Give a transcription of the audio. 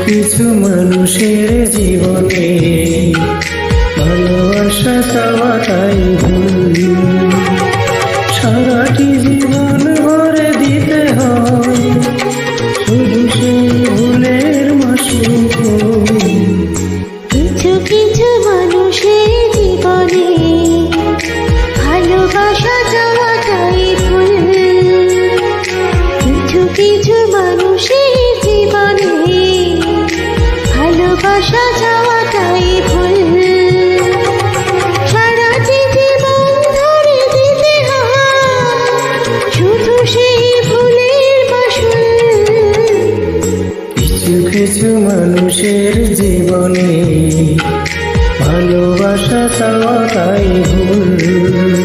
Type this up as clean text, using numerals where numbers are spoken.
কিছু মানুষের জীবনে ভালোবাসা চাওয়াটাই ভুল। সারাটি জীবন ভরে দিতে হয় শুধু সেই ভুলের মাসুল। কিছু কিছু মানুষের জীবনে ভালোবাসা চাওয়াটাই ভুল। কিছু কিছু মানুষের জীবনে ভালোবাসা চাওয়াটাই ভুল। সারাটি জীবন ধরে দিতে হয় শুধু সেই ভুলের মাসুল। কিছু কিছু মানুষের জীবনে ভালোবাসা চাওয়াটাই ভুল।